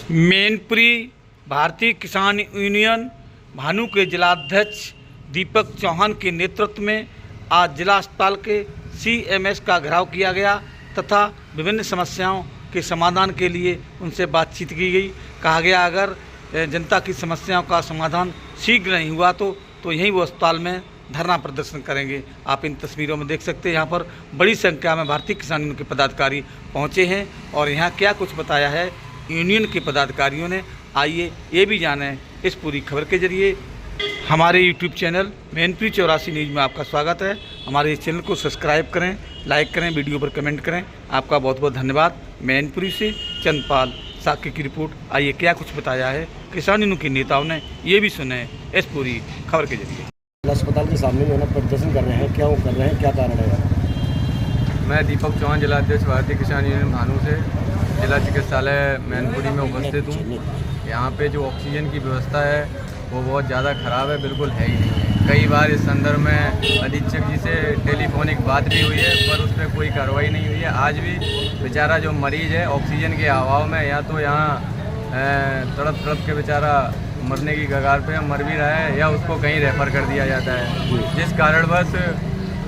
मैनपुरी भारतीय किसान यूनियन भानु के जिलाध्यक्ष दीपक चौहान के नेतृत्व में आज जिला अस्पताल के CMS का घेराव किया गया तथा विभिन्न समस्याओं के समाधान के लिए उनसे बातचीत की गई। कहा गया अगर जनता की समस्याओं का समाधान शीघ्र नहीं हुआ तो यहीं वो अस्पताल में धरना प्रदर्शन करेंगे। आप इन तस्वीरों में देख सकते हैं यहाँ पर बड़ी संख्या में भारतीय किसान यूनियन के पदाधिकारी पहुँचे हैं और यहाँ क्या कुछ बताया है यूनियन के पदाधिकारियों ने, आइए ये भी जानें इस पूरी खबर के जरिए। हमारे YouTube चैनल मैनपुरी 84 न्यूज़ में आपका स्वागत है। हमारे इस चैनल को सब्सक्राइब करें, लाइक करें, वीडियो पर कमेंट करें। आपका बहुत बहुत धन्यवाद। मैनपुरी से चंदपाल साकी की रिपोर्ट। आइए क्या कुछ बताया है किसान यूनियन के नेताओं ने, ये भी सुने इस पूरी खबर के जरिए। अस्पताल के सामने जो है प्रदर्शन कर रहे हैं, क्या वो कर रहे हैं, क्या कारण है? मैं दीपक चौहान जिलाध्यक्ष भारतीय किसान यूनियन भानु से जिला चिकित्सालय मैनपुरी में उपस्थित हूँ। यहाँ पे जो ऑक्सीजन की व्यवस्था है वो बहुत ज़्यादा ख़राब है, बिल्कुल है ही नहीं है। कई बार इस संदर्भ में अधीक्षक जी से टेलीफोनिक बात भी हुई है पर उस पर कोई कार्रवाई नहीं हुई है। आज भी बेचारा जो मरीज़ है ऑक्सीजन के अभाव में या तो यहाँ तड़प के बेचारा मरने की कगार पे मर भी रहा है या उसको कहीं रेफ़र कर दिया जाता है, जिस कारणवश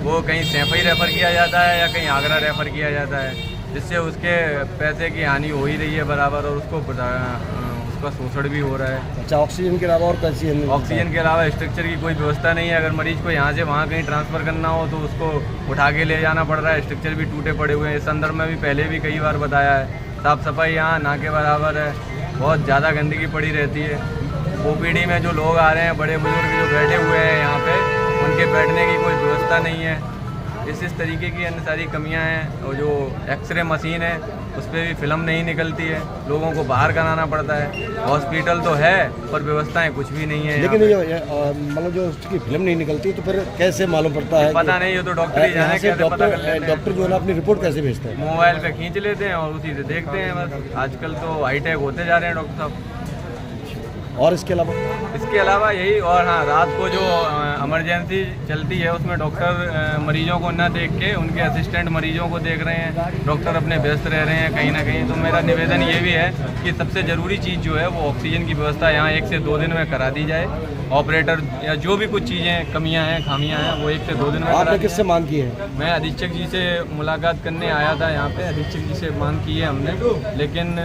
वो कहीं सैफई रेफ़र किया जाता है या कहीं आगरा रेफ़र किया जाता है, जिससे उसके पैसे की हानि हो ही रही है बराबर और उसका शोषण भी हो रहा है। अच्छा, ऑक्सीजन के अलावा और कैसी है? ऑक्सीजन के अलावा स्ट्रक्चर की कोई व्यवस्था नहीं है। अगर मरीज को यहाँ से वहाँ कहीं ट्रांसफ़र करना हो तो उसको उठा के ले जाना पड़ रहा है। स्ट्रक्चर भी टूटे पड़े हुए हैं। इस संदर्भ में भी पहले भी कई बार बताया है। साफ़ सफाई यहाँ ना के बराबर है, बहुत ज़्यादा गंदगी पड़ी रहती है। OPD में जो लोग आ रहे हैं, बड़े बुजुर्ग जो बैठे हुए हैं यहाँ पे, उनके बैठने की कोई व्यवस्था नहीं है। इस तरीके की अन्य सारी कमियां हैं। और जो एक्सरे मशीन है उस पर भी फिल्म नहीं निकलती है, लोगों को बाहर कराना पड़ता है। हॉस्पिटल तो है पर व्यवस्थाएं कुछ भी नहीं है। लेकिन मतलब जो उसकी फिल्म नहीं निकलती तो फिर कैसे मालूम पड़ता है? पता नहीं, ये तो डॉक्टर ही जाने कैसे पता कर लेते हैं। डॉक्टर जो है ना अपनी रिपोर्ट कैसे भेजते हैं? मोबाइल पे खींच लेते हैं और उसी से देखते हैं बस। आजकल तो हाईटेक होते जा रहे हैं डॉक्टर साहब। और इसके अलावा यही, और हाँ, रात को जो इमरजेंसी चलती है उसमें डॉक्टर मरीजों को न देख के उनके असिस्टेंट मरीजों को देख रहे हैं। डॉक्टर अपने व्यस्त रह रहे हैं कहीं ना कहीं। तो मेरा निवेदन ये भी है कि सबसे ज़रूरी चीज़ जो है वो ऑक्सीजन की व्यवस्था यहाँ 1 से 2 दिन में करा दी जाए। ऑपरेटर या जो भी कुछ चीज़ें कमियाँ हैं, खामियाँ हैं, वो 1 से 2 दिन में। आपने किससे मांग की है? मैं अधीक्षक जी से मुलाकात करने आया था यहाँ पे। अधीक्षक जी से मांग की है हमने, लेकिन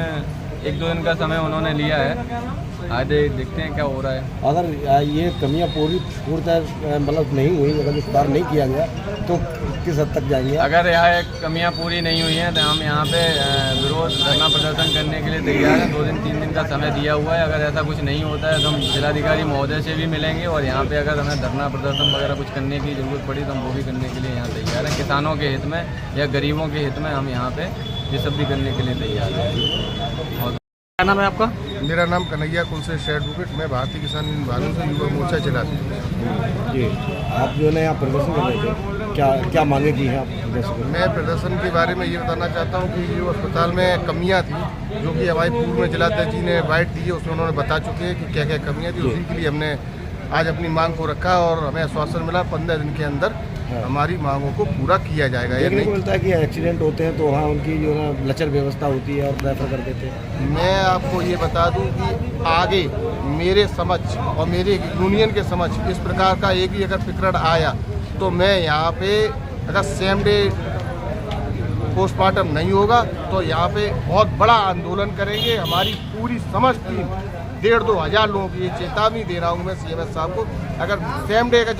1-2 दिन का समय उन्होंने लिया है। आगे देखते हैं क्या हो रहा है। अगर ये कमियां पूर्णतः मतलब नहीं हुई, अगर सुधार नहीं किया गया तो किस हद तक जाएंगे? अगर यहाँ कमियां पूरी नहीं हुई हैं तो हम यहाँ पे विरोध धरना प्रदर्शन करने के लिए तैयार हैं। 2-3 दिन का समय दिया हुआ है। अगर ऐसा कुछ नहीं होता है तो हम जिलाधिकारी महोदय से भी मिलेंगे और यहाँ पे अगर हमें धरना प्रदर्शन वगैरह कुछ करने की ज़रूरत पड़ी तो हम वो भी करने के लिए यहाँ तैयार हैं। किसानों के हित में या गरीबों के हित में हम यहाँ पे ये सब भी करने के लिए तैयार हैं। क्या नाम है आपका? मेरा नाम कन्हैया कुलसे एडवोकेट। मैं भारतीय किसान यूनियन भानु से युवा मोर्चा चलाती हूँ। जी, आप जो है यहाँ प्रदर्शन कर रहे थे, क्या मांगे की है आप प्रदर्शन? मैं प्रदर्शन के बारे में ये बताना चाहता हूँ कि जो अस्पताल में कमियाँ थी, जो कि हमारे पूर्व में जिलाध्यक्ष जी ने बाइट दी है, उसमें उन्होंने बता चुके हैं कि क्या क्या कमियाँ थी। उसी के लिए हमने आज अपनी मांग को रखा और हमें आश्वासन मिला 15 दिन के अंदर हमारी मांगों को पूरा किया जाएगा। ये नहीं मिलता है कि एक्सीडेंट होते हैं तो वहाँ उनकी जो है लचर व्यवस्था होती है और रेफर कर देते हैं। मैं आपको ये बता दूं कि आगे मेरे समक्ष और मेरे यूनियन के समक्ष इस प्रकार का एक भी अगर प्रकरण आया तो मैं यहाँ पे अगर सेम डे पोस्टमार्टम नहीं होगा तो यहाँ पे बहुत बड़ा आंदोलन करेंगे। हमारी पूरी समस्त टीम 1,500-2 हज़ार लोगों की ये चेतावनी दे रहा हूँ मैं CMS साहब को। अगर सेम डे का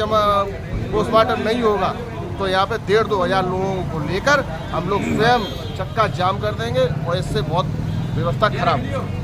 पोस्टमार्टम नहीं होगा तो यहाँ पे 1,500-2 हज़ार लोगों को लेकर हम लोग स्वयं चक्का जाम कर देंगे और इससे बहुत व्यवस्था खराब होगी।